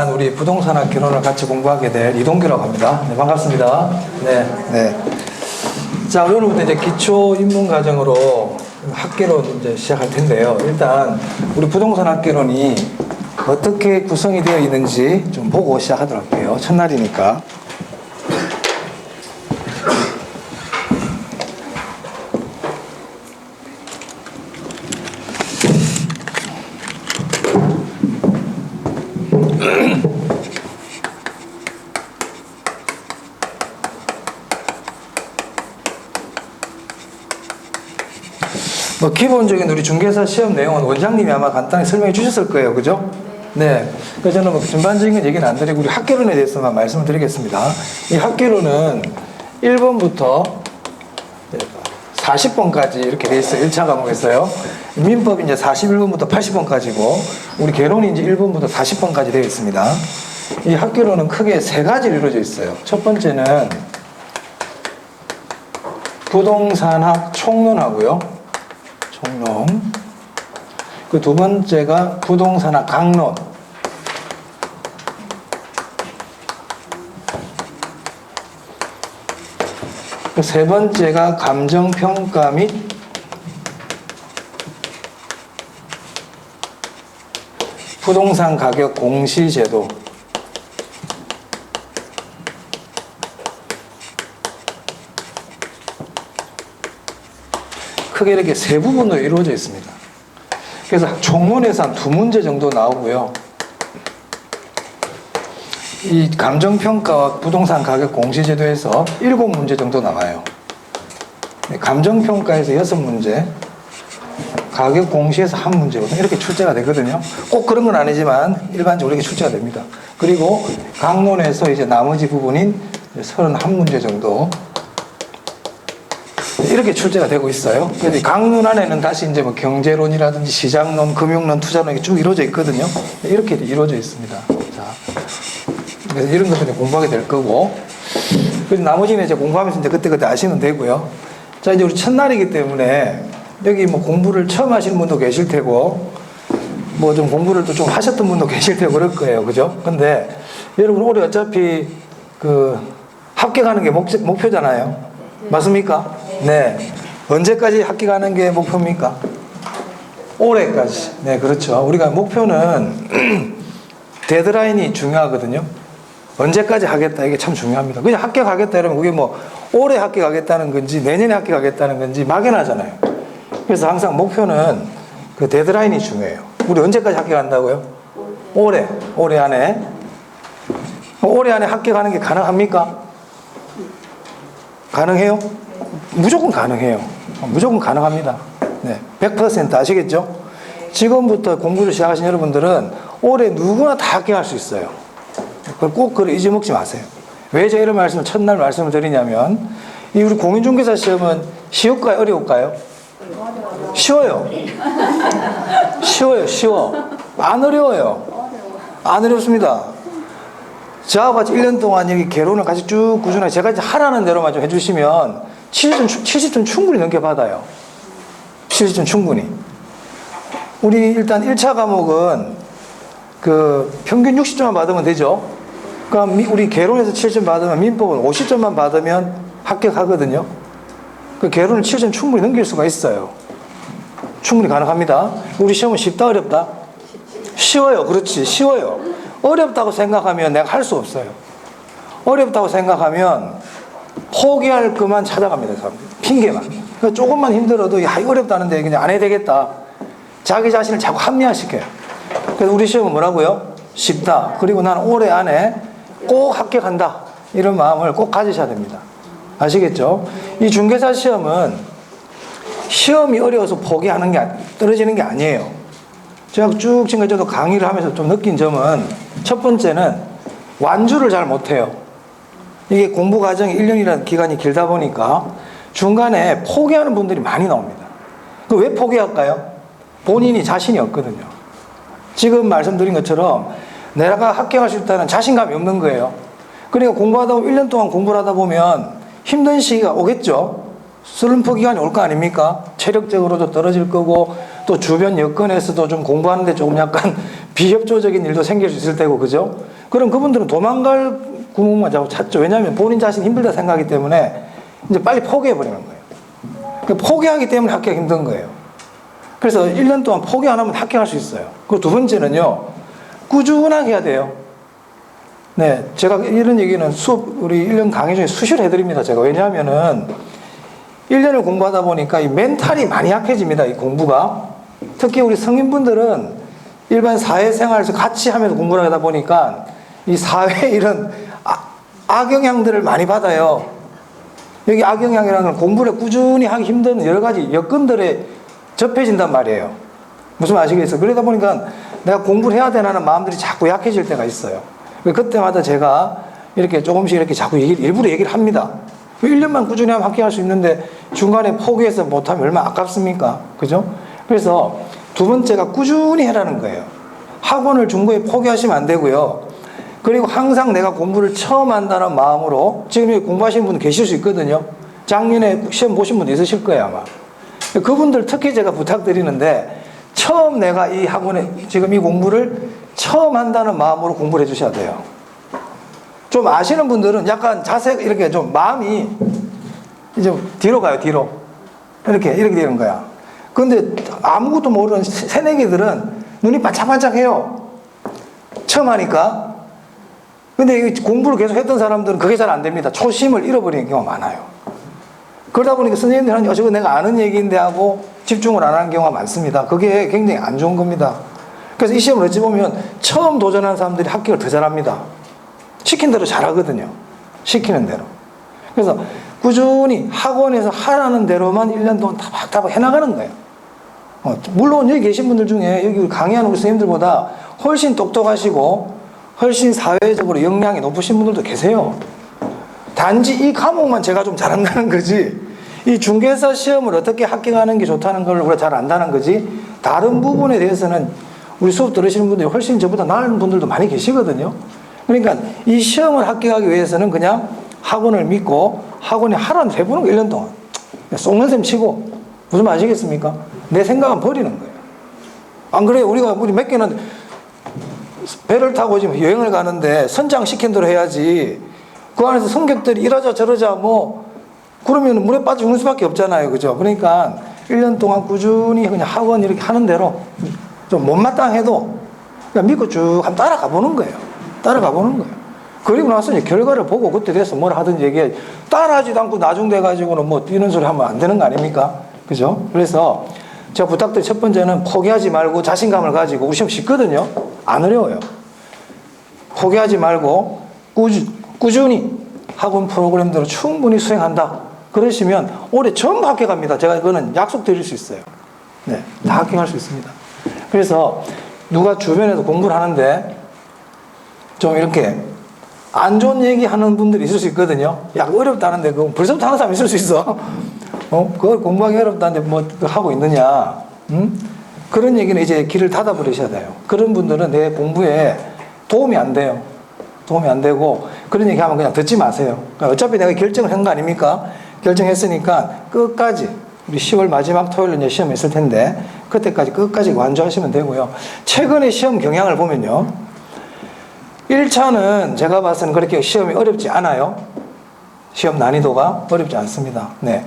우리 부동산학 개론을 같이 공부하게 될 이동규라고 합니다. 네, 반갑습니다. 네. 자, 오늘부터 이제 기초 입문 과정으로 학개론 이제 시작할 텐데요. 일단 우리 부동산학 개론이 어떻게 구성이 되어 있는지 좀 보고 시작하도록 할게요. 첫날이니까. 뭐 기본적인 우리 중개사 시험 내용은 원장님이 아마 간단히 설명해 주셨을 거예요. 그죠? 네. 그래서 저는 뭐 전반적인 얘기는 안 드리고 우리 학개론에 대해서만 말씀을 드리겠습니다. 이 학개론은 1번부터 40번까지 이렇게 돼 있어요. 1차 과목에서요. 민법이 이제 41번부터 80번까지고 우리 개론이 이제 1번부터 40번까지 되어 있습니다. 이 학개론은 크게 세 가지로 이루어져 있어요. 첫 번째는 부동산학 총론하고요. 총론. 그 두 번째가 부동산학 강론. 그 세 번째가 감정평가 및 부동산 가격 공시제도. 크게 이렇게 세 부분으로 이루어져 있습니다. 그래서 총론에서 한 2문제 정도 나오고요. 이 감정평가와 부동산 가격 공시제도에서 7문제 정도 나와요. 감정평가에서 6문제, 가격 공시에서 1문제거든요. 이렇게 출제가 되거든요. 꼭 그런 건 아니지만 일반적으로 이렇게 출제가 됩니다. 그리고 강론에서 이제 나머지 부분인 31문제 정도 이렇게 출제가 되고 있어요. 그래서 강론 안에는 다시 이제 뭐 경제론이라든지 시장론, 금융론, 투자론 이렇게 쭉 이루어져 있거든요. 이렇게 이루어져 있습니다. 자, 그래서 이런 것들을 공부하게 될 거고, 그래서 나머지는 이제 공부하면서 이제 그때 아시면 되고요. 자, 이제 우리 첫날이기 때문에 여기 뭐 공부를 처음 하시는 분도 계실 테고, 뭐 좀 공부를 또 좀 하셨던 분도 계실 테고 그럴 거예요. 그죠? 근데 여러분 올해 어차피 그 합격하는 게 목표잖아요. 맞습니까? 네. 언제까지 합격하는 게 목표입니까? 올해까지. 네, 그렇죠. 우리가 목표는 데드라인이 중요하거든요. 언제까지 하겠다. 이게 참 중요합니다. 그냥 합격하겠다 이러면 그게 뭐 올해 합격하겠다는 건지 내년에 합격하겠다는 건지 막연하잖아요. 그래서 항상 목표는 그 데드라인이 중요해요. 우리 언제까지 합격한다고요? 올해 안에. 올해 안에 합격하는 게 가능합니까? 가능해요? 무조건 가능해요. 무조건 가능합니다. 네, 100% 아시겠죠? 지금부터 공부를 시작하신 여러분들은 올해 누구나 다 합격할 수 있어요. 그걸 꼭 잊어먹지 마세요. 왜 제가 이런 말씀을 첫날 말씀을 드리냐면 이 우리 공인중개사 시험은 쉬울까요? 어려울까요? 쉬워요. 쉬워. 안 어려워요. 안 어렵습니다. 저와 같이 1년 동안 여기 개론을 같이 쭉 꾸준하게 제가 이제 하라는 대로만 좀 해주시면 70점 충분히 넘겨받아요. 70점 충분히. 우리 일단 1차 과목은 그 평균 60점만 받으면 되죠. 그럼 우리 개론에서 7점 받으면 민법은 50점만 받으면 합격하거든요. 그 개론을 7점 충분히 넘길 수가 있어요. 충분히 가능합니다. 우리 시험은 쉽다 어렵다? 쉬워요. 그렇지. 쉬워요. 어렵다고 생각하면 내가 할 수 없어요. 어렵다고 생각하면 포기할 것만 찾아갑니다. 사람들. 핑계만. 그러니까 조금만 힘들어도 야 이거 어렵다는데 그냥 안 해야 되겠다. 자기 자신을 자꾸 합리화시켜요. 그래서 우리 시험은 뭐라고요? 쉽다. 그리고 나는 올해 안에 꼭 합격한다. 이런 마음을 꼭 가지셔야 됩니다. 아시겠죠? 이 중개사 시험은 시험이 어려워서 포기하는 게 떨어지는 게 아니에요. 제가 쭉 지금까지 저도 강의를 하면서 좀 느낀 점은 첫 번째는 완주를 잘 못해요. 이게 공부 과정이 1년이라는 기간이 길다 보니까 중간에 포기하는 분들이 많이 나옵니다. 그 왜 포기할까요? 본인이 자신이 없거든요. 지금 말씀드린 것처럼 내가 합격할 수 있다는 자신감이 없는 거예요. 그러니까 공부하다 보면 1년 동안 공부를 하다 보면 힘든 시기가 오겠죠. 슬럼프 기간이 올 거 아닙니까? 체력적으로도 떨어질 거고 또 주변 여건에서도 좀 공부하는데 조금 약간 비협조적인 일도 생길 수 있을 테고, 그죠? 그럼 그분들은 도망갈 구멍만 자꾸 찾죠. 왜냐하면 본인 자신 힘들다 생각하기 때문에 이제 빨리 포기해버리는 거예요. 그러니까 포기하기 때문에 합격이 힘든 거예요. 그래서 1년 동안 포기 안 하면 합격할 수 있어요. 그리고 두 번째는요, 꾸준하게 해야 돼요. 네, 제가 이런 얘기는 우리 1년 강의 중에 수시로 해드립니다. 제가. 왜냐하면은 1년을 공부하다 보니까 이 멘탈이 많이 약해집니다. 이 공부가. 특히 우리 성인분들은 일반 사회생활에서 같이 하면서 공부를 하다 보니까 이 사회에 이런 악영향들을 많이 받아요. 여기 악영향이라는 건 공부를 꾸준히 하기 힘든 여러 가지 여건들에 접해진단 말이에요. 무슨 말 아시겠어요? 그러다 보니까 내가 공부를 해야 되나는 마음들이 자꾸 약해질 때가 있어요. 그때마다 제가 이렇게 조금씩 이렇게 자꾸 일부러 얘기를 합니다. 1년만 꾸준히 하면 합격할 수 있는데 중간에 포기해서 못하면 얼마나 아깝습니까? 그죠? 그래서 두 번째가 꾸준히 해라는 거예요. 학원을 중고에 포기하시면 안 되고요. 그리고 항상 내가 공부를 처음 한다는 마음으로, 지금 여기 공부하시는 분 계실 수 있거든요. 작년에 시험 보신 분 있으실 거예요, 아마. 그분들 특히 제가 부탁드리는데, 처음 내가 이 학원에, 지금 이 공부를 처음 한다는 마음으로 공부를 해주셔야 돼요. 좀 아시는 분들은 약간 자세, 이렇게 좀 마음이 이제 뒤로 가요, 뒤로. 이렇게 되는 거야. 근데 아무것도 모르는 새내기들은 눈이 반짝반짝해요. 처음 하니까. 근데 공부를 계속 했던 사람들은 그게 잘 안 됩니다. 초심을 잃어버리는 경우가 많아요. 그러다 보니까 선생님들은 저거 내가 아는 얘기인데 하고 집중을 안 하는 경우가 많습니다. 그게 굉장히 안 좋은 겁니다. 그래서 이 시험을 어찌 보면 처음 도전하는 사람들이 합격을 더 잘합니다. 시킨 대로 잘하거든요. 시키는 대로. 그래서 꾸준히 학원에서 하라는 대로만 1년 동안 타박타박 해나가는 거예요. 물론 여기 계신 분들 중에 여기 강의하는 우리 선생님들보다 훨씬 똑똑하시고 훨씬 사회적으로 역량이 높으신 분들도 계세요. 단지 이 과목만 제가 좀 잘한다는 거지, 이 중개사 시험을 어떻게 합격하는 게 좋다는 걸 우리가 잘 안다는 거지, 다른 부분에 대해서는 우리 수업 들으시는 분들이 훨씬 저보다 나은 분들도 많이 계시거든요. 그러니까 이 시험을 합격하기 위해서는 그냥 학원을 믿고 학원에 하라는 해보는 거 1년 동안 속는 셈 치고, 무슨 말 아시겠습니까? 내 생각은 버리는 거예요. 안 그래요? 우리 몇 개는 배를 타고 지금 여행을 가는데 선장시킨 대로 해야지, 그 안에서 성격들이 이러자 저러자 뭐 그러면 물에 빠져 죽는 수밖에 없잖아요. 그죠? 그러니까 1년 동안 꾸준히 그냥 학원 이렇게 하는 대로 좀 못마땅해도 그냥 믿고 쭉 한번 따라가 보는 거예요. 따라가 보는 거예요. 그리고 나서 이제 결과를 보고 그때 돼서 뭘 하든지 얘기해. 따라하지도 않고 나중 돼가지고는 뭐 뛰는 소리 하면 안 되는 거 아닙니까? 그죠? 그래서 제가 부탁드린 첫 번째는 포기하지 말고 자신감을 가지고, 우리 시험 쉽거든요. 안 어려워요. 포기하지 말고 꾸준히 학원 프로그램대로 충분히 수행한다. 그러시면 올해 전부 합격합니다. 제가 이거는 약속드릴 수 있어요. 네, 다 합격할 수 있습니다. 그래서 누가 주변에서 공부를 하는데 좀 이렇게 안 좋은 얘기 하는 분들이 있을 수 있거든요. 야, 어렵다는데 그거 벌써부터 하는 사람 있을 수 있어. 그걸 공부하기 어렵다는데 뭐 하고 있느냐. 그런 얘기는 이제 길을 닫아버리셔야 돼요. 그런 분들은 내 공부에 도움이 안 돼요. 도움이 안 되고, 그런 얘기 하면 그냥 듣지 마세요. 그러니까 어차피 내가 결정을 한 거 아닙니까? 결정했으니까 끝까지, 우리 10월 마지막 토요일에 이제 시험이 있을 텐데 그때까지 끝까지 완주하시면 되고요. 최근에 시험 경향을 보면요, 1차는 제가 봐서는 그렇게 시험이 어렵지 않아요. 시험 난이도가 어렵지 않습니다. 네,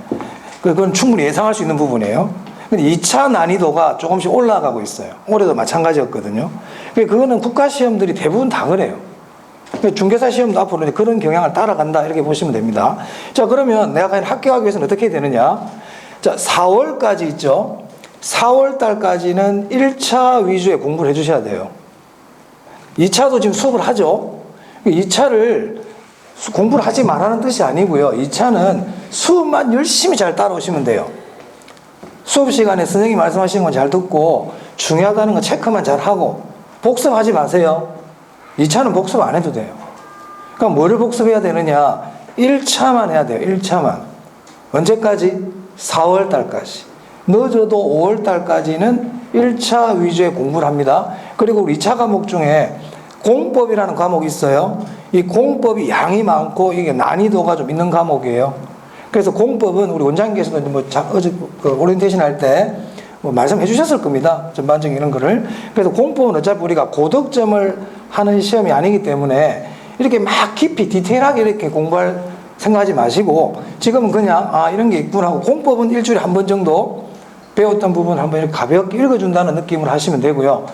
그건 충분히 예상할 수 있는 부분이에요. 근데 2차 난이도가 조금씩 올라가고 있어요. 올해도 마찬가지였거든요. 그거는 국가시험들이 대부분 다 그래요. 중개사 시험도 앞으로 그런 경향을 따라간다, 이렇게 보시면 됩니다. 자, 그러면 내가 과연 합격하기 위해서는 어떻게 해야 되느냐? 자, 4월까지 있죠. 4월 달까지는 1차 위주의 공부를 해주셔야 돼요. 2차도 지금 수업을 하죠. 2차를 공부를 하지 말라는 뜻이 아니고요. 2차는 수업만 열심히 잘 따라오시면 돼요. 수업 시간에 선생님이 말씀하시는 건 잘 듣고 중요하다는 거 체크만 잘 하고 복습하지 마세요. 2차는 복습 안 해도 돼요. 그러니까 뭐를 복습해야 되느냐? 1차만 해야 돼요. 1차만. 언제까지? 4월 달까지. 늦어도 5월 달까지는 1차 위주의 공부를 합니다. 그리고 우리 2차 과목 중에 공법이라는 과목이 있어요. 이 공법이 양이 많고 이게 난이도가 좀 있는 과목이에요. 그래서 공법은 우리 원장님께서도 뭐 어제 오리엔테이션 할 때 뭐 말씀해 주셨을 겁니다. 전반적인 이런 거를. 그래서 공법은 어차피 우리가 고득점을 하는 시험이 아니기 때문에 이렇게 막 깊이 디테일하게 이렇게 공부할 생각하지 마시고 지금은 그냥 이런 게 있구나 하고 공법은 일주일에 한 번 정도 배웠던 부분을 한번 이렇게 가볍게 읽어준다는 느낌으로 하시면 되고요.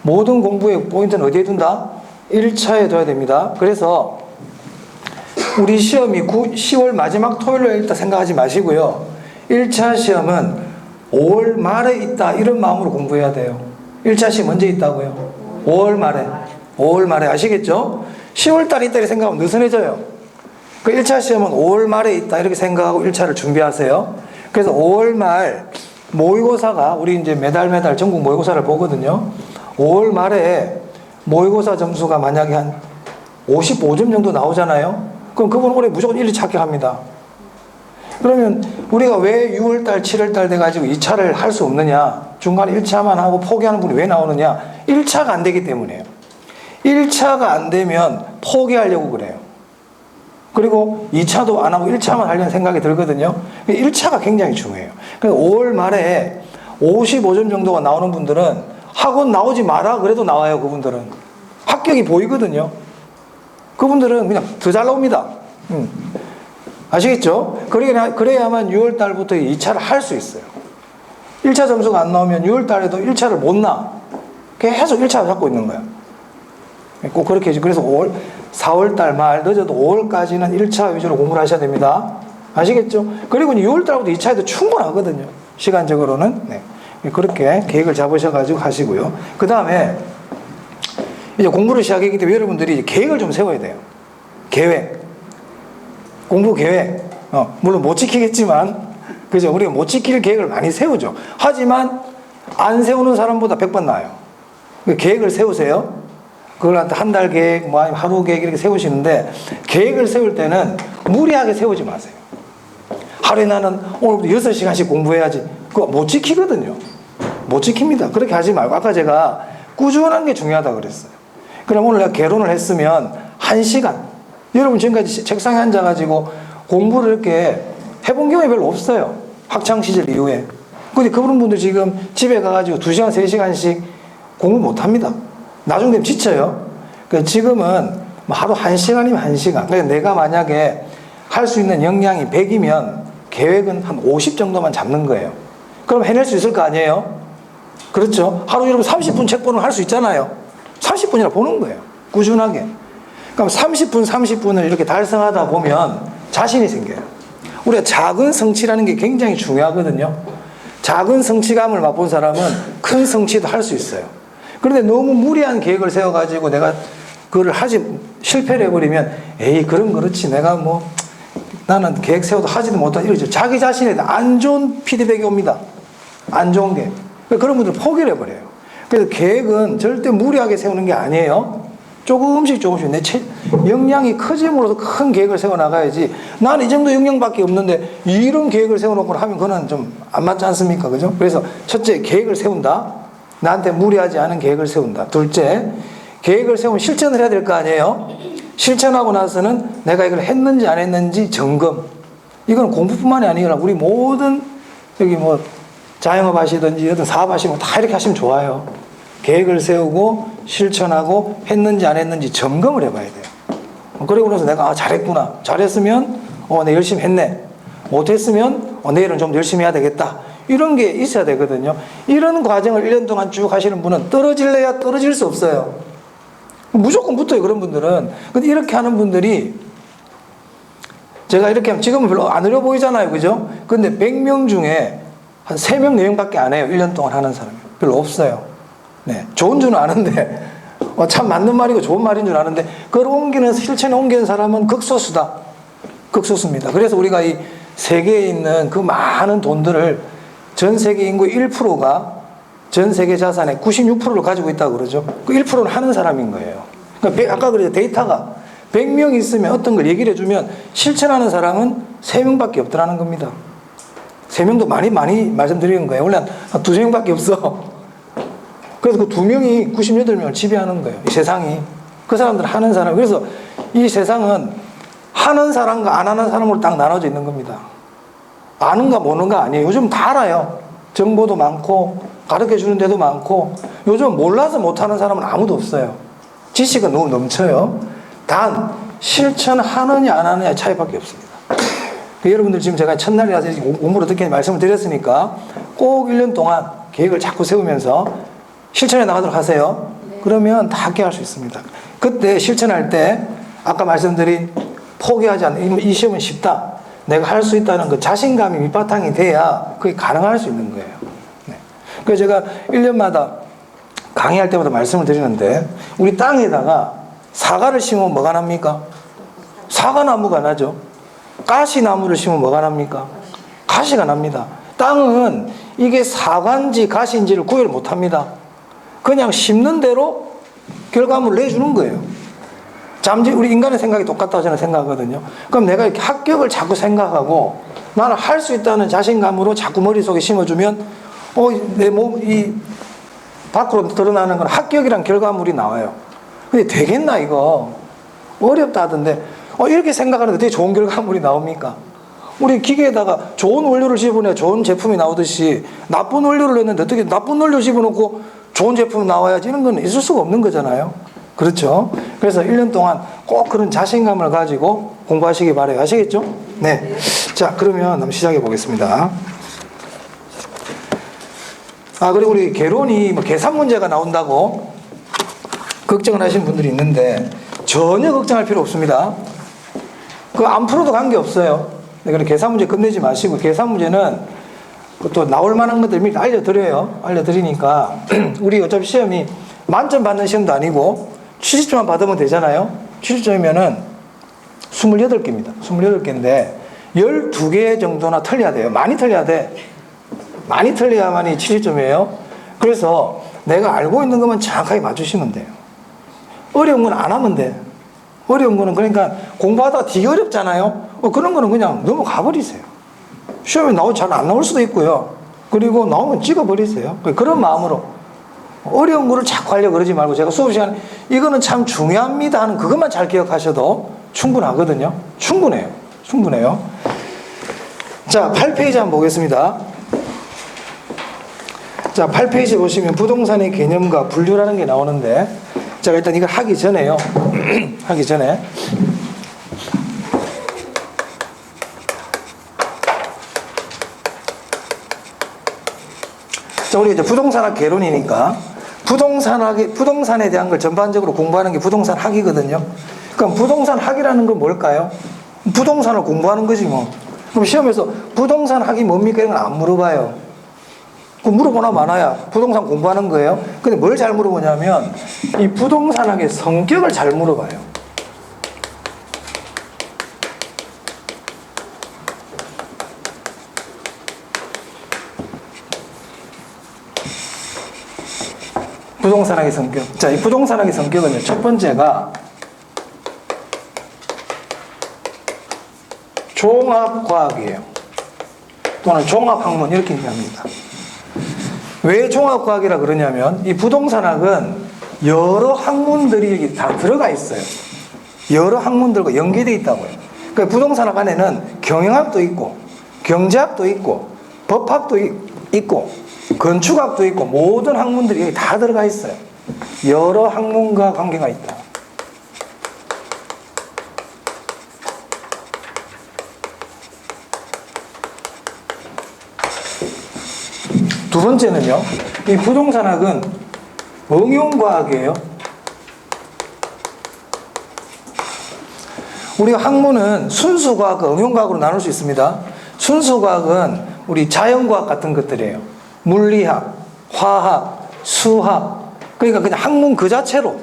모든 공부의 포인트는 어디에 둔다? 1차에 둬야 됩니다. 그래서 우리 시험이 10월 마지막 토요일에 있다 생각하지 마시고요. 1차 시험은 5월 말에 있다 이런 마음으로 공부해야 돼요. 1차 시험 언제 있다고요? 5월 말에. 5월 말에 아시겠죠? 10월 달에 있다 이렇게 생각하면 느슨해져요. 그 1차 시험은 5월 말에 있다 이렇게 생각하고 1차를 준비하세요. 그래서 5월 말 모의고사가 우리 이제 매달 전국 모의고사를 보거든요. 5월 말에 모의고사 점수가 만약에 한 55점 정도 나오잖아요. 그럼 그분 올해 무조건 1, 2차 합격합니다. 그러면 우리가 왜 6월달, 7월달 돼가지고 2차를 할 수 없느냐? 중간에 1차만 하고 포기하는 분이 왜 나오느냐? 1차가 안 되기 때문이에요. 1차가 안 되면 포기하려고 그래요. 그리고 2차도 안 하고 1차만 하려는 생각이 들거든요. 1차가 굉장히 중요해요. 그래서 5월 말에 55점 정도가 나오는 분들은 학원 나오지 마라 그래도 나와요. 그분들은 합격이 보이거든요. 그분들은 그냥 더 잘 나옵니다. 아시겠죠? 그래야만 6월 달부터 2차를 할 수 있어요. 1차 점수가 안 나오면 6월 달에도 1차를 못 나. 계속 1차를 잡고 있는 거예요. 꼭 그렇게 해야지. 그래서 4월 달 말 늦어도 5월까지는 1차 위주로 공부를 하셔야 됩니다. 아시겠죠? 그리고 6월 달부터 2차에도 충분하거든요. 시간적으로는. 네. 그렇게 계획을 잡으셔가지고 하시고요. 그 다음에 이제 공부를 시작하기 때문에 여러분들이 이제 계획을 좀 세워야 돼요. 계획. 공부 계획. 물론 못 지키겠지만, 그죠? 우리가 못 지킬 계획을 많이 세우죠. 하지만 안 세우는 사람보다 100번 나아요. 계획을 세우세요. 그걸 한 달 계획, 뭐 하루 계획 이렇게 세우시는데 계획을 세울 때는 무리하게 세우지 마세요. 하루에 나는 오늘부터 6시간씩 공부해야지. 그거 못 지키거든요. 못 지킵니다. 그렇게 하지 말고 아까 제가 꾸준한 게 중요하다고 그랬어요. 그럼 오늘 내가 개론을 했으면 1시간. 여러분 지금까지 책상에 앉아가지고 공부를 이렇게 해본 경험이 별로 없어요. 학창시절 이후에. 근데 그런 분들 지금 집에 가가지고 2시간, 3시간씩 공부 못 합니다. 나중 되면 지쳐요. 그러니까 지금은 하루 1시간이면 1시간. 그러니까 내가 만약에 할 수 있는 역량이 100이면 계획은 한 50 정도만 잡는 거예요. 그럼 해낼 수 있을 거 아니에요? 그렇죠? 하루 여러분 30분 책 보는 거 할 수 있잖아요. 30분이나 보는 거예요. 꾸준하게. 그럼 30분을 이렇게 달성하다 보면 자신이 생겨요. 우리가 작은 성취라는 게 굉장히 중요하거든요. 작은 성취감을 맛본 사람은 큰 성취도 할 수 있어요. 그런데 너무 무리한 계획을 세워가지고 내가 그걸 실패를 해버리면 에이, 그렇지. 내가 나는 계획 세워도 하지도 못한 이러죠. 자기 자신에 대한 안 좋은 피드백이 옵니다. 안 좋은 게. 그런 분들 포기를 해버려요. 그래서 계획은 절대 무리하게 세우는 게 아니에요. 조금씩 내 역량이 커짐으로써 큰 계획을 세워나가야지. 나는 이 정도 역량밖에 없는데 이런 계획을 세워놓고 하면 그건 좀 안 맞지 않습니까? 그죠? 그래서 첫째, 계획을 세운다. 나한테 무리하지 않은 계획을 세운다. 둘째, 계획을 세우면 실천을 해야 될 거 아니에요? 실천하고 나서는 내가 이걸 했는지 안 했는지 점검. 이건 공부뿐만이 아니라 우리 모든 여기 자영업 하시든지 어떤 사업 하시면 다 이렇게 하시면 좋아요. 계획을 세우고 실천하고 했는지 안 했는지 점검을 해봐야 돼요. 그리고 나서 내가 잘했구나. 잘했으면 내가 열심히 했네. 못했으면 내일은 좀 열심히 해야 되겠다. 이런 게 있어야 되거든요. 이런 과정을 1년 동안 쭉 하시는 분은 떨어질래야 떨어질 수 없어요. 무조건 붙어요. 그런 분들은. 근데 이렇게 하는 분들이 제가 이렇게 하면 지금은 별로 안 어려 보이잖아요. 그죠? 근데 100명 중에 한 3명, 4명밖에 안 해요. 1년 동안 하는 사람이. 별로 없어요. 네. 좋은 줄은 아는데, 참 맞는 말이고 좋은 말인 줄 아는데, 그걸 실천에 옮기는 사람은 극소수다. 극소수입니다. 그래서 우리가 이 세계에 있는 그 많은 돈들을 전 세계 인구 1%가 전 세계 자산의 96%를 가지고 있다고 그러죠. 그 1%는 하는 사람인 거예요. 그러니까 아까 그랬죠. 데이터가 100명 있으면 어떤 걸 얘기를 해주면 실천하는 사람은 3명밖에 없더라는 겁니다. 3명도 많이 말씀드리는 거예요. 원래 한 2명밖에 없어. 그래서 그 2명이 98명을 지배하는 거예요. 이 세상이. 그 사람들 하는 사람. 그래서 이 세상은 하는 사람과 안 하는 사람으로 딱 나눠져 있는 겁니다. 아는가 모르는가 아니에요. 요즘 다 알아요. 정보도 많고 가르쳐 주는 데도 많고 요즘 몰라서 못하는 사람은 아무도 없어요. 지식은 너무 넘쳐요. 단 실천하느냐 안 하느냐의 차이밖에 없습니다. 여러분들 지금 제가 첫날이라서 공부를 어떻게 말씀을 드렸으니까 꼭 1년 동안 계획을 자꾸 세우면서 실천해 나가도록 하세요. 그러면 다 합격할 수 있습니다. 그때 실천할 때 아까 말씀드린 포기하지 않는 이 시험은 쉽다. 내가 할 수 있다는 그 자신감이 밑바탕이 돼야 그게 가능할 수 있는 거예요. 네. 그래서 제가 1년마다 강의할 때마다 말씀을 드리는데 우리 땅에다가 사과를 심으면 뭐가 납니까? 사과나무가 나죠. 가시나무를 심으면 뭐가 납니까? 가시가 납니다. 땅은 이게 사과인지 가시인지를 구별 못합니다. 그냥 심는 대로 결과물을 내주는 거예요. 잠시 우리 인간의 생각이 똑같다고 저는 생각하거든요. 그럼 내가 이렇게 합격을 자꾸 생각하고 나는 할 수 있다는 자신감으로 자꾸 머릿속에 심어주면 내 몸이 밖으로 드러나는 건 합격이란 결과물이 나와요. 근데 되겠나 이거? 어렵다 하던데 이렇게 생각하는데 되게 좋은 결과물이 나옵니까? 우리 기계에다가 좋은 원료를 집어내야 좋은 제품이 나오듯이 나쁜 원료를 넣는데 어떻게 나쁜 원료 집어넣고 좋은 제품이 나와야지 이런 건 있을 수가 없는 거잖아요. 그렇죠? 그래서 1년 동안 꼭 그런 자신감을 가지고 공부하시기 바라요. 아시겠죠? 네. 자, 그러면 한번 시작해 보겠습니다. 그리고 우리 개론이 계산 문제가 나온다고 걱정을 하시는 분들이 있는데 전혀 걱정할 필요 없습니다. 그거 안 풀어도 관계없어요. 그럼 계산 문제 끝내지 마시고 계산 문제는 또 나올 만한 것들 미리 알려드려요. 알려드리니까 우리 어차피 시험이 만점 받는 시험도 아니고 70점만 받으면 되잖아요. 70점이면은 28개입니다. 28개인데 12개 정도나 틀려야 돼요. 많이 틀려야 돼. 많이 틀려야만이 70점이에요. 그래서 내가 알고 있는 것만 정확하게 맞추시면 돼요. 어려운 건 안 하면 돼. 어려운 거는 그러니까 공부하다가 되게 어렵잖아요. 그런 거는 그냥 넘어가 버리세요. 시험에 잘 안 나올 수도 있고요. 그리고 나오면 찍어버리세요. 그런 마음으로 어려운 거를 자꾸 하려고 그러지 말고 제가 수업 시간에 이거는 참 중요합니다 하는 그것만 잘 기억하셔도 충분하거든요. 충분해요. 자, 8페이지 한번 보겠습니다. 자, 8페이지 보시면 부동산의 개념과 분류라는 게 나오는데 제가 일단 이걸 하기 전에요. 하기 전에 자, 우리 이제 부동산학 개론이니까 부동산에 대한 걸 전반적으로 공부하는 게 부동산 학이거든요. 그럼 부동산 학이라는 건 뭘까요? 부동산을 공부하는 거지 뭐. 그럼 시험에서 부동산 학이 뭡니까? 이런 건 안 물어봐요. 그 물어보나 마나야 부동산 공부하는 거예요. 근데 뭘 잘 물어보냐면 이 부동산학의 성격을 잘 물어봐요. 부동산학의 성격. 자, 이 부동산학의 성격은요, 첫 번째가 종합과학이에요. 또는 종합학문 이렇게 얘기합니다. 왜 종합과학이라 그러냐면 이 부동산학은 여러 학문들이 다 들어가 있어요. 여러 학문들과 연계되어 있다고요. 그러니까 부동산학 안에는 경영학도 있고 경제학도 있고 법학도 있고 건축학도 있고 모든 학문들이 여기 다 들어가 있어요. 여러 학문과 관계가 있다. 두 번째는요, 이 부동산학은 응용과학이에요. 우리가 학문은 순수과학과 응용과학으로 나눌 수 있습니다. 순수과학은 우리 자연과학 같은 것들이에요. 물리학, 화학, 수학, 그러니까 그냥 학문 그 자체로.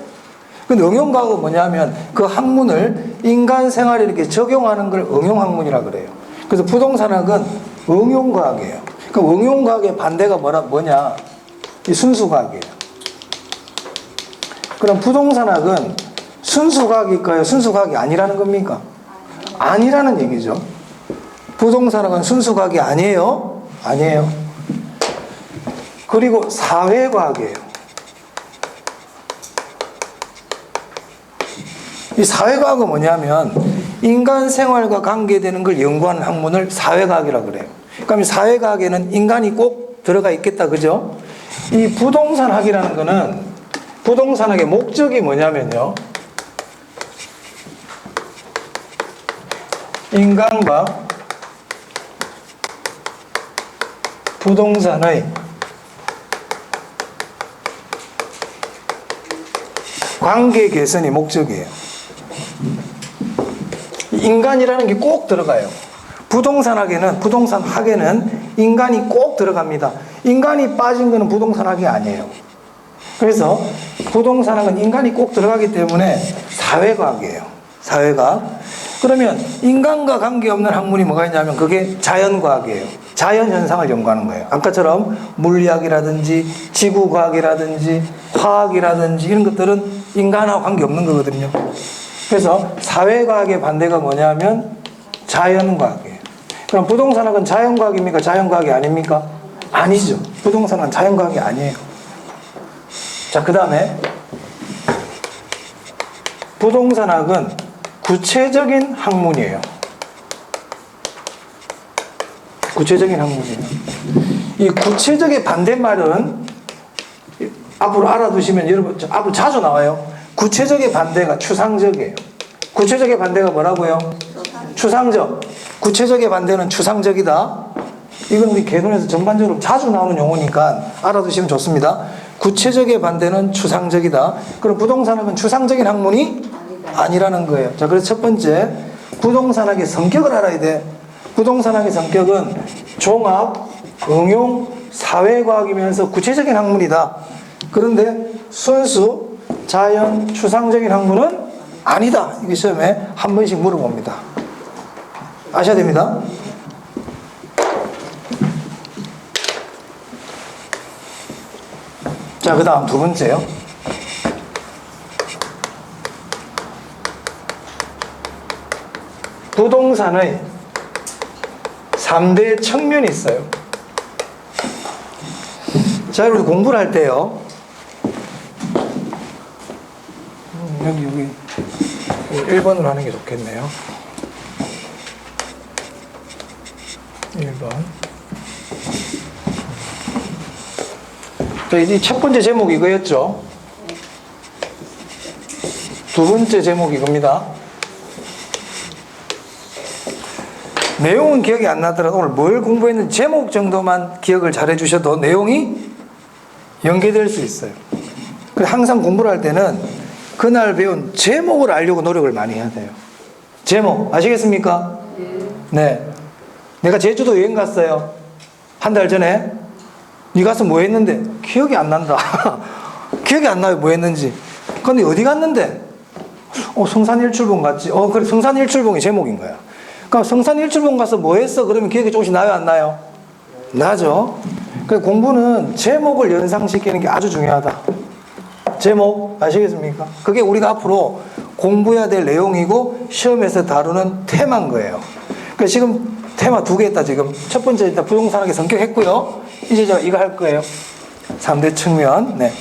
근데 응용과학은 뭐냐면 그 학문을 인간 생활에 이렇게 적용하는 걸 응용학문이라 그래요. 그래서 부동산학은 응용과학이에요. 그럼 응용과학의 반대가 뭐냐? 이 순수과학이에요. 그럼 부동산학은 순수과학일까요? 순수과학이 아니라는 겁니까? 아니라는 얘기죠. 부동산학은 순수과학이 아니에요. 아니에요. 그리고 사회과학이에요. 이 사회과학은 뭐냐면 인간 생활과 관계되는 걸 연구하는 학문을 사회과학이라고 그래요. 그럼 사회과학에는 인간이 꼭 들어가 있겠다. 그죠? 이 부동산학이라는 거는 부동산학의 목적이 뭐냐면요. 인간과 부동산의 관계 개선이 목적이에요. 인간이라는 게 꼭 들어가요. 부동산학에는 인간이 꼭 들어갑니다. 인간이 빠진 거는 부동산학이 아니에요. 그래서 부동산학은 인간이 꼭 들어가기 때문에 사회과학이에요. 사회과학. 그러면 인간과 관계없는 학문이 뭐가 있냐면 그게 자연과학이에요. 자연현상을 연구하는 거예요. 아까처럼 물리학이라든지 지구과학이라든지 화학이라든지 이런 것들은 인간하고 관계없는 거거든요. 그래서 사회과학의 반대가 뭐냐면 자연과학이에요. 그럼 부동산학은 자연과학입니까? 자연과학이 아닙니까? 아니죠. 부동산은 자연과학이 아니에요. 자, 그 다음에 부동산학은 구체적인 학문이에요. 구체적인 학문이에요. 이 구체적의 반대말은 앞으로 알아두시면 여러분 앞으로 자주 나와요. 구체적의 반대가 추상적이에요. 구체적의 반대가 뭐라고요? 추상적. 구체적의 반대는 추상적이다. 이건 우리 개론에서 전반적으로 자주 나오는 용어니까 알아두시면 좋습니다. 구체적의 반대는 추상적이다. 그럼 부동산학은 추상적인 학문이 아니라는 거예요. 자, 그래서 첫 번째, 부동산학의 성격을 알아야 돼. 부동산학의 성격은 종합, 응용, 사회과학이면서 구체적인 학문이다. 그런데 순수, 자연, 추상적인 학문은 아니다. 이게 시험에 한 번씩 물어봅니다. 아셔야 됩니다. 자, 그 다음 두 번째요. 부동산의 3대 측면이 있어요. 자, 여러분 공부를 할 때요. 여기 1번으로 하는 게 좋겠네요. 1번. 자, 이제 첫 번째 제목이 이거였죠. 두 번째 제목이 이겁니다. 내용은 기억이 안 나더라도 오늘 뭘 공부했는지 제목 정도만 기억을 잘 해주셔도 내용이 연계될 수 있어요. 그래서 항상 공부를 할 때는 그날 배운 제목을 알려고 노력을 많이 해야 돼요. 제목 아시겠습니까? 네. 내가 제주도 여행 갔어요. 한 달 전에. 네 가서 뭐 했는데? 기억이 안 난다. 기억이 안 나요, 뭐 했는지. 근데 어디 갔는데? 성산일출봉 갔지. 그래, 성산일출봉이 제목인 거야. 그러니까 성산일출봉 가서 뭐 했어? 그러면 기억이 조금씩 나요, 안 나요? 나죠. 그래서 공부는 제목을 연상시키는 게 아주 중요하다. 제목 아시겠습니까? 그게 우리가 앞으로 공부해야 될 내용이고 시험에서 다루는 테마인 거예요. 그러니까 지금 테마 2개 했다. 지금 첫 번째 일단 부동산학의 성격 했고요. 이제 저 이거 할 거예요. 3대 측면. 네.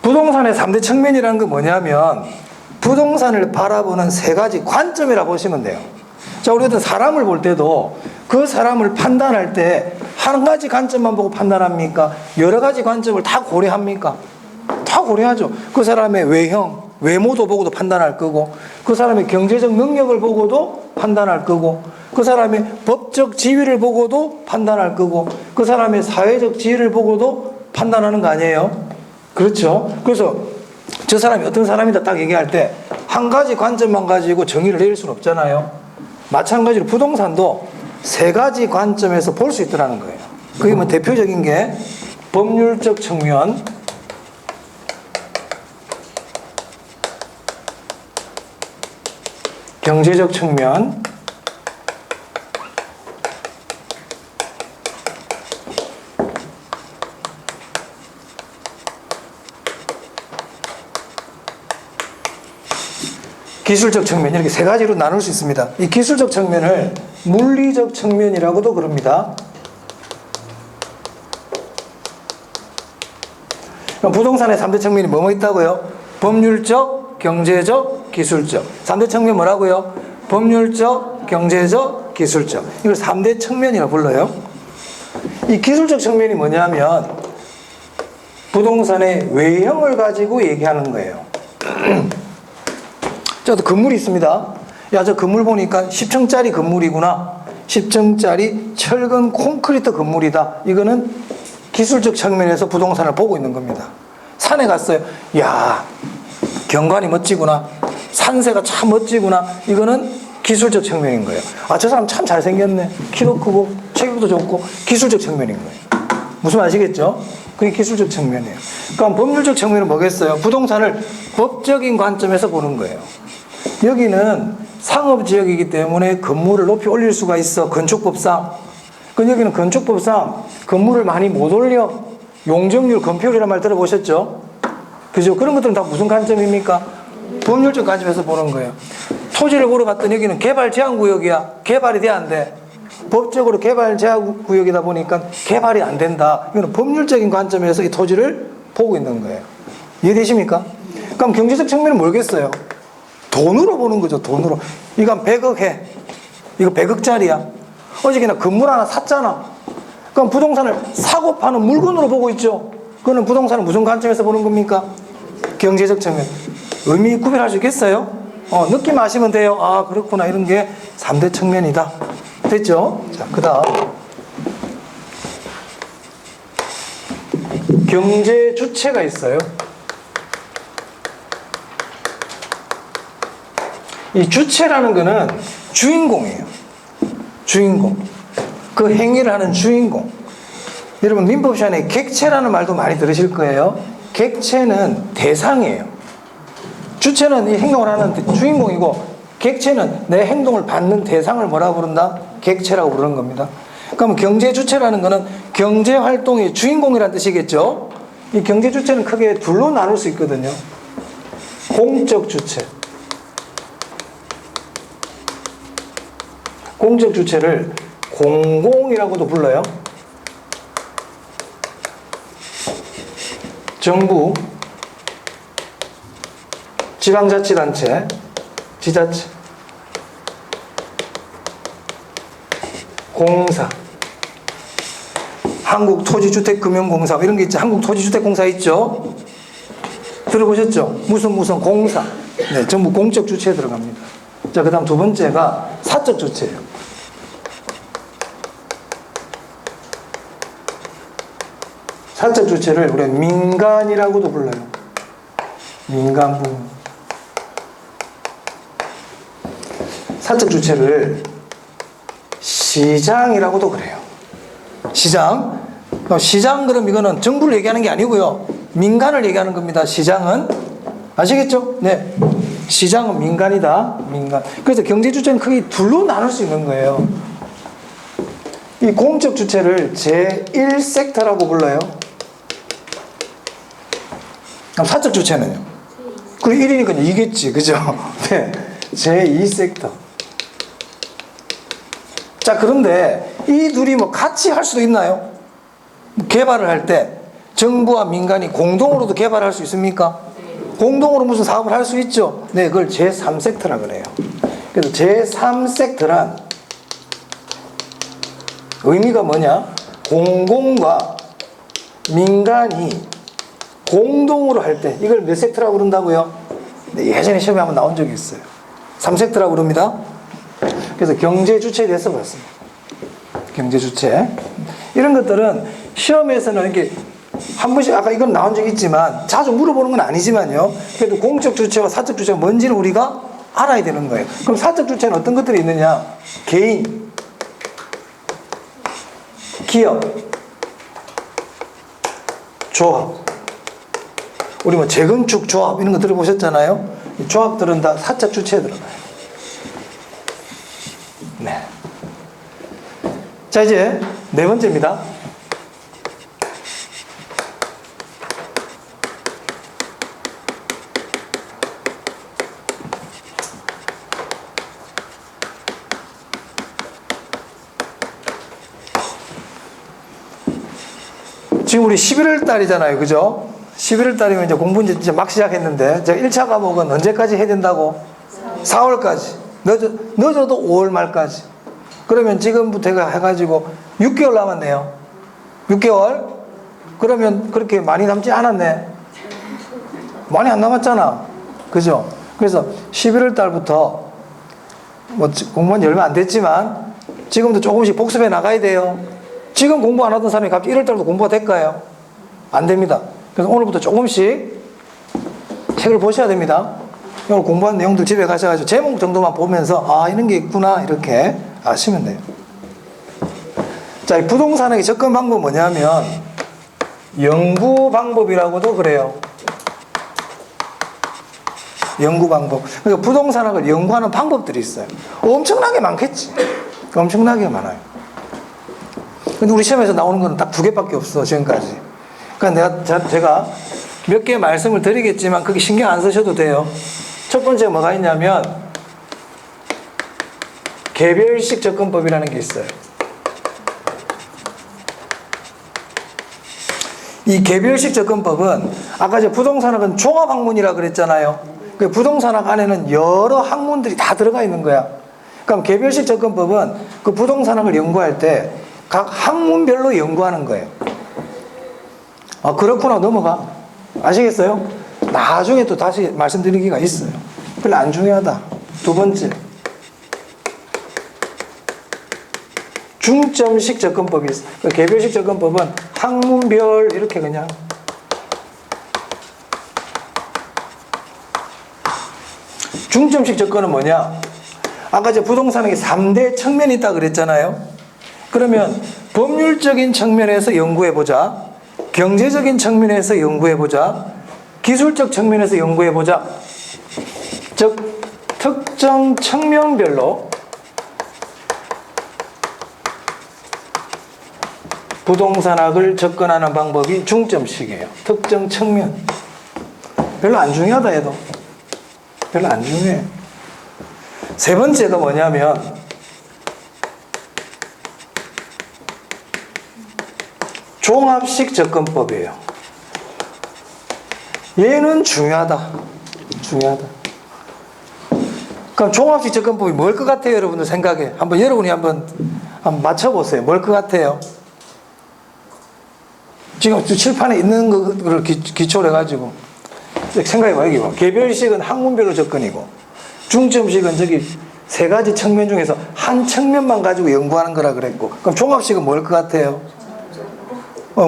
부동산의 3대 측면이라는 건 뭐냐면 부동산을 바라보는 3가지 관점이라고 보시면 돼요. 자, 우리 어떤 사람을 볼 때도 그 사람을 판단할 때 한 가지 관점만 보고 판단합니까? 여러 가지 관점을 다 고려합니까? 다 고려하죠. 그 사람의 외형, 외모도 보고도 판단할 거고, 그 사람의 경제적 능력을 보고도 판단할 거고, 그 사람의 법적 지위를 보고도 판단할 거고, 그 사람의 사회적 지위를 보고도 판단하는 거 아니에요? 그렇죠. 그래서 저 사람이 어떤 사람이다 딱 얘기할 때 한 가지 관점만 가지고 정의를 내릴 수는 없잖아요. 마찬가지로 부동산도 3가지 관점에서 볼 수 있더라는 거예요. 그게 뭐 대표적인 게 법률적 측면, 경제적 측면, 기술적 측면, 이렇게 3가지로 나눌 수 있습니다. 이 기술적 측면을 물리적 측면이라고도 그럽니다. 그럼 부동산의 3대 측면이 뭐뭐 있다고요? 법률적, 경제적, 기술적. 3대 측면 뭐라고요? 법률적, 경제적, 기술적. 이걸 3대 측면이라고 불러요. 이 기술적 측면이 뭐냐면 부동산의 외형을 가지고 얘기하는 거예요. 저도 건물이 있습니다. 야, 저 건물 보니까 10층짜리 건물이구나. 10층짜리 철근 콘크리트 건물이다. 이거는 기술적 측면에서 부동산을 보고 있는 겁니다. 산에 갔어요. 야, 경관이 멋지구나. 산세가 참 멋지구나. 이거는 기술적 측면인 거예요. 아, 저 사람 참 잘생겼네. 키도 크고 체격도 좋고 기술적 측면인 거예요. 무슨 말 아시겠죠? 그게 기술적 측면이에요. 그럼 법률적 측면은 뭐겠어요? 부동산을 법적인 관점에서 보는 거예요. 여기는 상업지역이기 때문에 건물을 높이 올릴 수가 있어. 건축법상. 그 여기는 건축법상 건물을 많이 못 올려. 용적률 건폐율이라는 말 들어보셨죠? 그죠? 그런 것들은 다 무슨 관점입니까? 법률적 관점에서 보는 거예요. 토지를 보러 갔더니 여기는 개발 제한 구역이야. 개발이 돼야 안 돼. 법적으로 개발 제한 구역이다 보니까 개발이 안 된다. 이거는 법률적인 관점에서 이 토지를 보고 있는 거예요. 이해되십니까? 그럼 경제적 측면은 뭐겠어요? 돈으로 보는 거죠. 돈으로. 이거 한 100억 해. 이거 100억짜리야. 어저께나 건물 하나 샀잖아. 그럼 부동산을 사고 파는 물건으로 보고 있죠. 그거는 부동산을 무슨 관점에서 보는 겁니까? 경제적 측면. 의미 구별할 수 있겠어요? 느낌 아시면 돼요. 아, 그렇구나. 이런 게 3대 측면이다. 됐죠? 자, 그 다음. 경제 주체가 있어요. 이 주체라는 거는 주인공이에요. 주인공. 그 행위를 하는 주인공. 여러분, 민법 시간에 객체라는 말도 많이 들으실 거예요. 객체는 대상이에요. 주체는 이 행동을 하는 주인공이고, 객체는 내 행동을 받는 대상을 뭐라고 부른다? 객체라고 부르는 겁니다. 그러면 경제 주체라는 거는 경제 활동의 주인공이라는 뜻이겠죠? 이 경제 주체는 크게 둘로 나눌 수 있거든요. 공적 주체. 공적 주체를 공공이라고도 불러요. 정부, 지방자치단체, 지자체, 공사, 한국토지주택금융공사 이런 게 있죠. 한국토지주택공사 있죠. 들어보셨죠? 무슨 공사. 네, 전부 공적 주체에 들어갑니다. 자, 그 다음 두 번째가 사적 주체예요. 사적 주체를 우리가 민간이라고도 불러요. 민간부. 사적 주체를 시장이라고도 그래요. 시장. 시장 그럼 이거는 정부를 얘기하는 게 아니고요. 민간을 얘기하는 겁니다. 시장은. 아시겠죠? 네. 시장은 민간이다. 민간. 그래서 경제 주체는 크게 둘로 나눌 수 있는 거예요. 이 공적 주체를 제1섹터라고 불러요. 그럼 사적 주체는요? 그리고 1이니까 이겠지. 그죠? 네. 제2섹터. 자, 그런데 이 둘이 뭐 같이 할 수도 있나요? 개발을 할 때 정부와 민간이 공동으로도 개발할 수 있습니까? 공동으로 무슨 사업을 할 수 있죠? 네, 그걸 제3섹터라 그래요. 그래서 제3섹터란 의미가 뭐냐? 공공과 민간이 공동으로 할 때 이걸 몇 섹터라고 부른다고요? 네, 예전에 시험에 한번 나온 적이 있어요. 3섹터라고 부릅니다. 그래서 경제 주체에 대해서 봤습니다. 경제 주체. 이런 것들은 시험에서는 이렇게 한 번씩 아까 이건 나온 적이 있지만 자주 물어보는 건 아니지만요. 그래도 공적 주체와 사적 주체가 뭔지는 우리가 알아야 되는 거예요. 그럼 사적 주체는 어떤 것들이 있느냐? 개인, 기업, 조합. 우리 뭐 재건축 조합 이런 거 들어보셨잖아요. 이 조합들은 다 사적 주체에 들어가요. 네. 자, 이제 네 번째입니다. 지금 우리 11월 달이잖아요. 그죠? 11월 달이면 이제 공부 이제 막 시작했는데, 제가 1차 과목은 언제까지 해야 된다고? 4월까지. 늦어도 5월 말까지. 그러면 지금부터 해가지고 6개월 남았네요. 6개월? 그러면 그렇게 많이 남지 않았네. 많이 안 남았잖아. 그죠? 그래서 11월 달부터 뭐 공부한 지 얼마 안 됐지만 지금도 조금씩 복습해 나가야 돼요. 지금 공부 안 하던 사람이 갑자기 1월 달부터 공부가 될까요? 안 됩니다. 그래서 오늘부터 조금씩 책을 보셔야 됩니다. 오늘 공부한 내용들 집에 가셔가지고 제목 정도만 보면서 아 이런 게 있구나 이렇게 아시면 돼요. 자, 이 부동산에게 접근 방법 뭐냐면 연구 방법이라고도 그래요. 연구 방법. 그러니까 부동산학을 연구하는 방법들이 있어요. 엄청나게 많겠지. 엄청나게 많아요. 근데 우리 시험에서 나오는 건 딱 2개밖에 없어 지금까지. 그러니까 제가 몇 개 말씀을 드리겠지만 그게 신경 안 쓰셔도 돼요. 첫 번째 뭐가 있냐면 개별식 접근법이라는 게 있어요. 이 개별식 접근법은 아까 제 부동산학은 종합학문이라 그랬잖아요. 그 부동산학 안에는 여러 학문들이 다 들어가 있는 거야. 그럼 개별식 접근법은 그 부동산학을 연구할 때 각 학문별로 연구하는 거예요. 아, 그렇구나. 넘어가. 아시겠어요? 나중에 또 다시 말씀드리기가 있어요. 별로 안 중요하다. 두 번째, 중점식 접근법이 있어요. 그 개별식 접근법은 학문별 이렇게 그냥 중점식 접근은 뭐냐? 아까 제 부동산에게 3대 측면이 있다 그랬잖아요. 그러면 법률적인 측면에서 연구해보자. 경제적인 측면에서 연구해보자. 기술적 측면에서 연구해보자. 즉 특정 측면별로 부동산학을 접근하는 방법이 중점식이에요. 특정 측면. 별로 안 중요하다 해도. 별로 안 중요해. 세 번째가 뭐냐면 종합식 접근법이에요. 얘는 중요하다. 중요하다. 그럼 종합식 접근법이 뭘 것 같아요, 여러분들 생각에? 여러분이 한번 맞춰보세요. 뭘 것 같아요? 지금 칠판에 있는 거를 기초로 해가지고 생각해봐. 여기 봐. 개별식은 학문별로 접근이고 중점식은 저기 세 가지 측면 중에서 한 측면만 가지고 연구하는 거라 그랬고, 그럼 종합식은 뭘 것 같아요?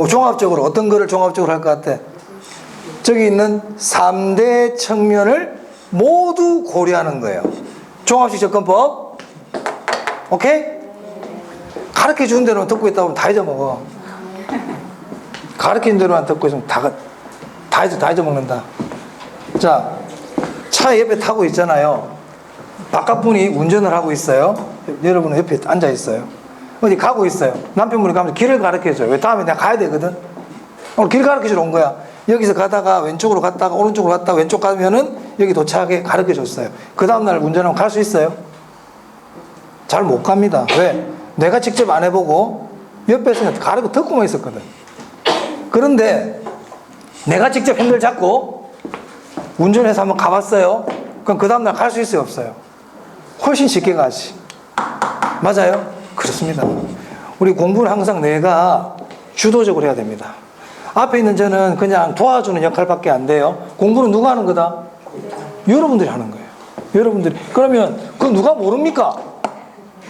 종합적으로 어떤 거를 종합적으로 할 것 같아? 저기 있는 3대 측면을 모두 고려하는 거예요. 종합식 접근법. 오케이? 가르쳐 주는 대로만 듣고 있다 보면 다 잊어먹어. 가르치는 대로만 듣고 있으면 다 잊어먹는다. 자, 차 옆에 타고 있잖아요. 바깥분이 운전을 하고 있어요. 여러분은 옆에 앉아 있어요. 어디 가고 있어요. 남편분이 가면서 길을 가르쳐줘요. 왜? 다음에 내가 가야 되거든. 오늘 길 가르쳐주러 온 거야. 여기서 가다가 왼쪽으로 갔다가 오른쪽으로 갔다가 왼쪽 가면은 여기 도착하게 가르쳐줬어요. 그 다음날 운전하면 갈 수 있어요? 잘 못 갑니다. 왜? 내가 직접 안 해보고 옆에서 가르쳐 듣고만 있었거든. 그런데 내가 직접 핸들 잡고 운전해서 한번 가봤어요. 그럼 그 다음날 갈 수 있어요? 없어요? 훨씬 쉽게 가지. 맞아요? 그렇습니다. 우리 공부는 항상 내가 주도적으로 해야 됩니다. 앞에 있는 저는 그냥 도와주는 역할밖에 안 돼요. 공부는 누가 하는 거다? 여러분들이 하는 거예요. 여러분들이. 그러면 그거 누가 모릅니까?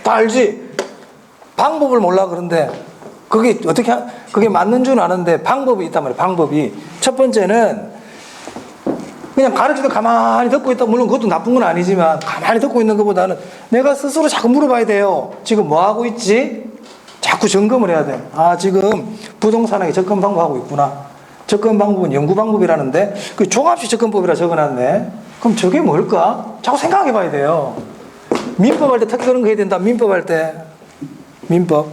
다 알지? 방법을 몰라 그런데 그게 그게 맞는 줄 아는데 방법이 있단 말이에요. 방법이. 첫 번째는 그냥 가르치도 가만히 듣고 있다. 물론 그것도 나쁜 건 아니지만 가만히 듣고 있는 것보다는 내가 스스로 자꾸 물어봐야 돼요. 지금 뭐 하고 있지? 자꾸 점검을 해야 돼. 아, 지금 부동산에 접근 방법 하고 있구나. 접근 방법은 연구 방법이라는데 그 종합식 접근법이라 적어놨네. 그럼 저게 뭘까? 자꾸 생각해 봐야 돼요. 민법 할 때 특히 그런 거 해야 된다. 민법 할 때. 민법.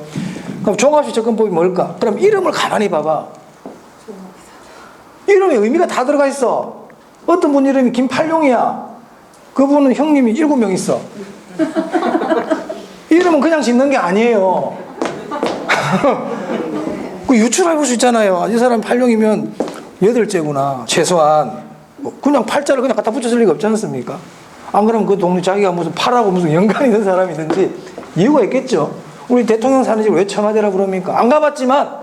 그럼 종합식 접근법이 뭘까? 그럼 이름을 가만히 봐봐. 이름에 의미가 다 들어가 있어. 어떤 분 이름이 김팔룡이야. 그분은 형님이 7명 있어. 이름은 그냥 짓는 게 아니에요. 그 유출해 볼 수 있잖아요. 이 사람 팔룡이면 8째구나. 최소한. 그냥 팔자를 그냥 갖다 붙였을 리가 없지 않습니까? 안 그러면 그 동네 자기가 무슨 파라고 무슨 연관 있는 사람이든지 이유가 있겠죠. 우리 대통령 사는 집 왜 청와대라 그럽니까? 안 가봤지만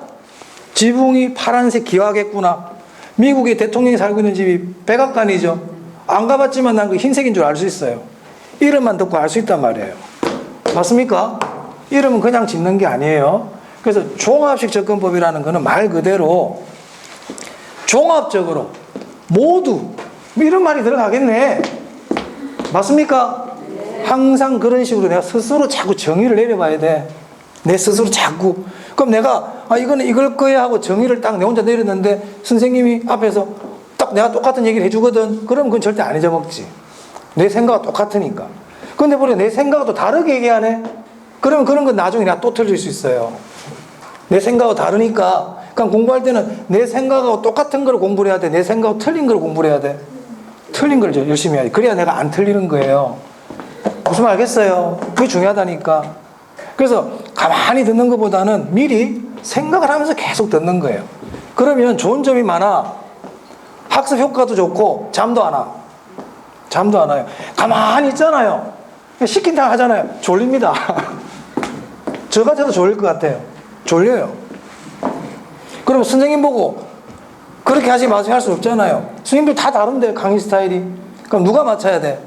지붕이 파란색 기와겠구나. 미국의 대통령이 살고 있는 집이 백악관이죠. 안 가봤지만 난 그 흰색인 줄 알 수 있어요. 이름만 듣고 알 수 있단 말이에요. 맞습니까? 이름은 그냥 짓는 게 아니에요. 그래서 종합식 접근법이라는 거는 말 그대로 종합적으로 모두 이런 말이 들어가겠네. 맞습니까? 항상 그런 식으로 내가 스스로 자꾸 정의를 내려봐야 돼. 내 스스로 자꾸. 그럼 내가 이거는 이걸 거야 하고 정의를 딱 내 혼자 내렸는데 선생님이 앞에서 딱 내가 똑같은 얘기를 해주거든. 그럼 그건 절대 안 잊어먹지. 내 생각과 똑같으니까. 근데 보래 내 생각과 또 다르게 얘기하네. 그러면 그런 건 나중에 내가 또 틀릴 수 있어요. 내 생각하고 다르니까. 그러니까 공부할 때는 내 생각하고 똑같은 걸 공부를 해야 돼. 내 생각하고 틀린 걸 공부를 해야 돼. 틀린 걸 열심히 해야 돼. 그래야 내가 안 틀리는 거예요. 무슨 말 알겠어요? 그게 중요하다니까. 그래서 가만히 듣는 것보다는 미리 생각을 하면서 계속 듣는 거예요. 그러면 좋은 점이 많아. 학습 효과도 좋고 잠도 안 와. 잠도 안 와요. 가만히 있잖아요. 시킨 대로 하잖아요. 졸립니다. 저 같아도 졸릴 것 같아요. 졸려요. 그럼 선생님 보고 그렇게 하지 마세요 할 수 없잖아요. 선생님들 다 다른데 강의 스타일이. 그럼 누가 맞춰야 돼?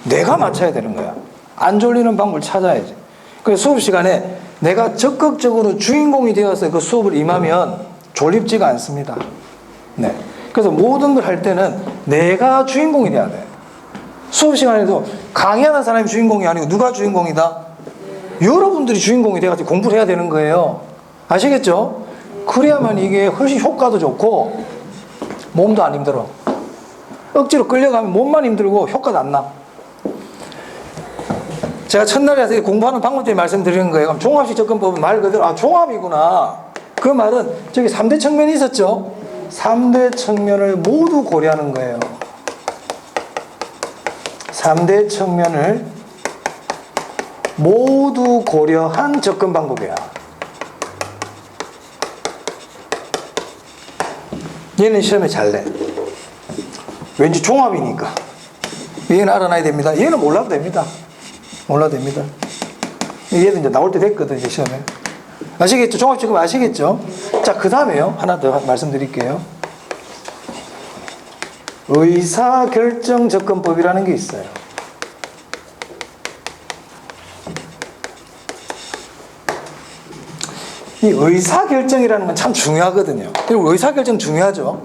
내가 맞춰야 되는 거야. 안 졸리는 방법을 찾아야지. 그래서 수업 시간에 내가 적극적으로 주인공이 되어서 그 수업을 임하면 졸립지가 않습니다. 네. 그래서 모든 걸 할 때는 내가 주인공이 돼야 돼. 수업 시간에도 강의하는 사람이 주인공이 아니고 누가 주인공이다? 여러분들이 주인공이 돼가지고 공부를 해야 되는 거예요. 아시겠죠? 그래야만 이게 훨씬 효과도 좋고 몸도 안 힘들어. 억지로 끌려가면 몸만 힘들고 효과도 안 나. 제가 첫날에 공부하는 방법 때문에 말씀드리는 거예요. 그럼 종합식 접근법은 말 그대로 종합이구나. 그 말은 저기 3대 측면이 있었죠. 3대 측면을 모두 고려하는 거예요. 3대 측면을 모두 고려한 접근 방법이야. 얘는 시험에 잘 내. 왠지 종합이니까. 얘는 알아놔야 됩니다. 얘는 몰라도 됩니다. 몰라도 됩니다. 얘도 이제 나올 때 됐거든, 이제 시험에. 아시겠죠? 종합적으로 아시겠죠? 자, 그 다음에요. 하나 더 말씀드릴게요. 의사결정 접근법이라는 게 있어요. 이 의사결정이라는 건 참 중요하거든요. 그리고 의사결정 중요하죠.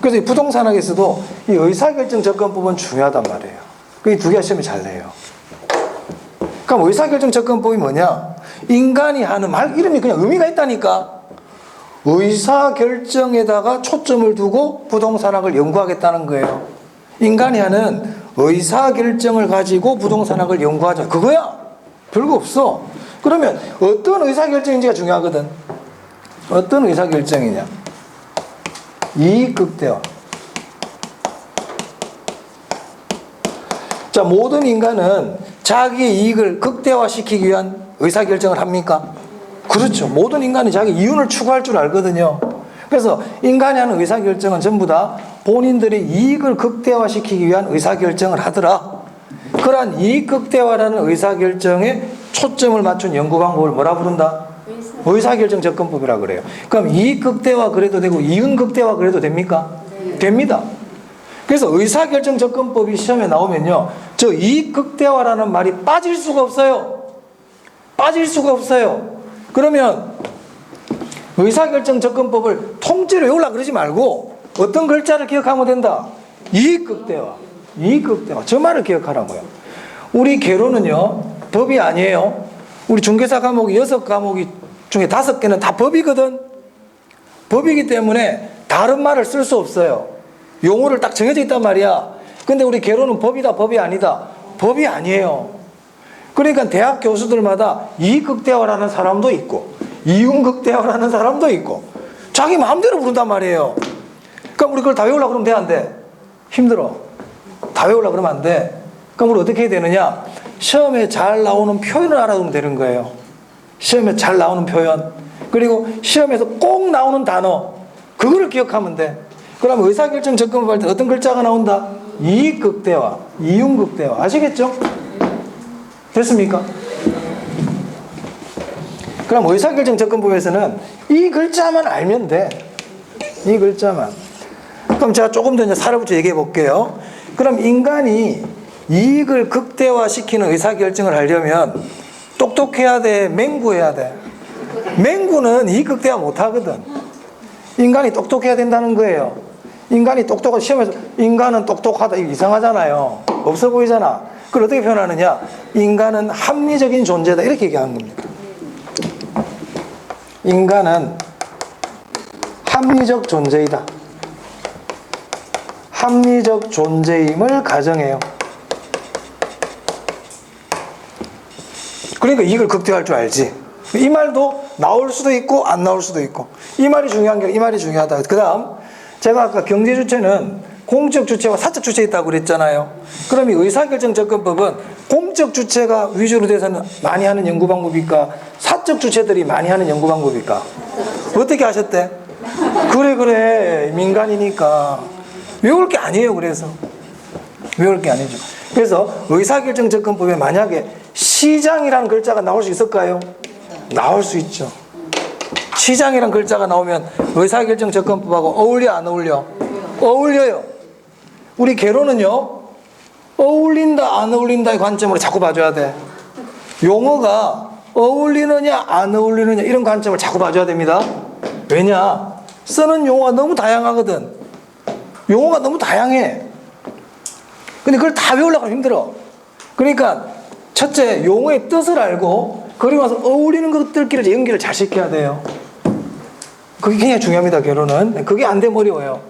그래서 이 부동산학에서도 이 의사결정 접근법은 중요하단 말이에요. 그 두 개 시험에 잘 내요. 그럼 의사결정 접근법이 뭐냐? 인간이 하는 말 이름이 그냥 의미가 있다니까. 의사결정에다가 초점을 두고 부동산학을 연구하겠다는 거예요. 인간이 하는 의사결정을 가지고 부동산학을 연구하자. 그거야. 별거 없어. 그러면 어떤 의사결정인지가 중요하거든. 어떤 의사결정이냐? 이익극대화. 자, 모든 인간은 자기의 이익을 극대화시키기 위한 의사결정을 합니까? 그렇죠. 모든 인간이 자기 이윤을 추구할 줄 알거든요. 그래서 인간이 하는 의사결정은 전부 다 본인들의 이익을 극대화시키기 위한 의사결정을 하더라. 그러한 이익 극대화라는 의사결정에 초점을 맞춘 연구 방법을 뭐라 부른다? 의사결정 접근법이라고 그래요. 그럼 이익 극대화 그래도 되고 이윤 극대화 그래도 됩니까? 네. 됩니다. 그래서 의사결정 접근법이 시험에 나오면요, 저 이익 극대화라는 말이 빠질 수가 없어요. 빠질 수가 없어요. 그러면 의사결정 접근법을 통째로 외우려고 그러지 말고 어떤 글자를 기억하면 된다? 이익 극대화. 이익 극대화. 저 말을 기억하라고요. 우리 개론은요, 법이 아니에요. 우리 중개사 과목이 6과목이 중에 5개는 다 법이거든. 법이기 때문에 다른 말을 쓸 수 없어요. 용어를 딱 정해져 있단 말이야. 근데 우리 개론은 법이다, 법이 아니다. 법이 아니에요. 그러니까 대학 교수들마다 이익극대화라는 사람도 있고 이윤극대화라는 사람도 있고 자기 마음대로 부른단 말이에요. 그럼 우리 그걸 다 외우려고 그러면 돼, 안 돼? 힘들어. 다 외우려고 그러면 안 돼. 그럼 우리 어떻게 해야 되느냐? 시험에 잘 나오는 표현을 알아두면 되는 거예요. 시험에 잘 나오는 표현. 그리고 시험에서 꼭 나오는 단어. 그거를 기억하면 돼. 그럼 의사결정 접근법 할 때 어떤 글자가 나온다? 이익 극대화, 이윤 극대화. 아시겠죠? 됐습니까? 그럼 의사결정 접근법에서는 이 글자만 알면 돼. 이 글자만. 그럼 제가 조금 더 이제 살아붙여 얘기해 볼게요. 그럼 인간이 이익을 극대화시키는 의사결정을 하려면 똑똑해야 돼? 맹구해야 돼? 맹구는 이익 극대화 못 하거든. 인간이 똑똑해야 된다는 거예요. 인간이 똑똑한 시험에서 인간은 똑똑하다 이거 이상하잖아요. 없어 보이잖아. 그걸 어떻게 표현하느냐? 인간은 합리적인 존재다 이렇게 얘기하는 겁니다. 인간은 합리적 존재이다. 합리적 존재임을 가정해요. 그러니까 이걸 극대화할 줄 알지. 이 말도 나올 수도 있고 안 나올 수도 있고. 이 말이 중요한 게 이 말이 중요하다. 그 다음 제가 아까 경제 주체는 공적 주체와 사적 주체 있다고 그랬잖아요. 그럼 이 의사결정 접근법은 공적 주체가 위주로 돼서는 많이 하는 연구 방법일까? 사적 주체들이 많이 하는 연구 방법일까? 어떻게 하셨대? 그래 민간이니까 외울 게 아니에요. 그래서 외울 게 아니죠. 그래서 의사결정 접근법에 만약에 시장이라는 글자가 나올 수 있을까요? 나올 수 있죠. 시장이라는 글자가 나오면 의사결정 접근법하고 어울려 안 어울려? 어울려요. 우리 개론은요 어울린다 안 어울린다의 관점으로 자꾸 봐줘야 돼. 용어가 어울리느냐 안 어울리느냐 이런 관점을 자꾸 봐줘야 됩니다. 왜냐? 쓰는 용어가 너무 다양하거든. 용어가 너무 다양해. 근데 그걸 다 외우려고 하면 힘들어. 그러니까 첫째 용어의 뜻을 알고 그리고 나서 어울리는 것들끼리 연결을 잘 시켜야 돼요. 그게 굉장히 중요합니다. 결론은. 그게 안 되면 어려워요.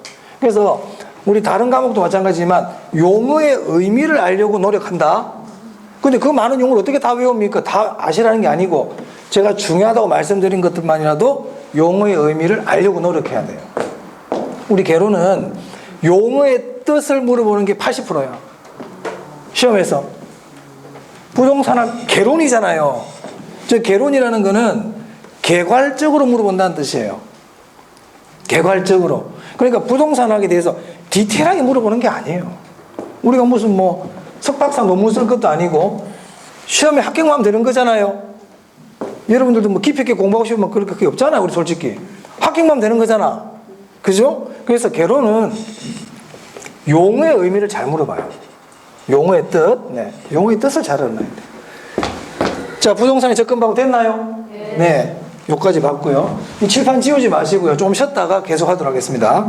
그래서 우리 다른 과목도 마찬가지지만 용어의 의미를 알려고 노력한다. 근데 그 많은 용어를 어떻게 다 외웁니까? 다 아시라는 게 아니고 제가 중요하다고 말씀드린 것들만이라도 용어의 의미를 알려고 노력해야 돼요. 우리 개론은 용어의 뜻을 물어보는 게 80%야. 시험에서. 부동산학 개론이잖아요. 저 개론이라는 거는 개괄적으로 물어본다는 뜻이에요. 개괄적으로. 그러니까 부동산학에 대해서 디테일하게 물어보는 게 아니에요. 우리가 무슨 뭐 석박사 논문 쓸 것도 아니고 시험에 합격만 하면 되는 거잖아요. 여러분들도 뭐 깊이 있게 공부하고 싶으면 그렇게 없잖아요. 우리 솔직히. 합격만 하면 되는 거잖아. 그죠? 그래서 개론은 용어의 의미를 잘 물어봐요. 용어의 뜻. 네. 용어의 뜻을 잘 알아야 돼. 자, 부동산에 접근 방법 됐나요? 네. 여기까지 봤고요. 이 칠판 지우지 마시고요. 좀 쉬었다가 계속 하도록 하겠습니다.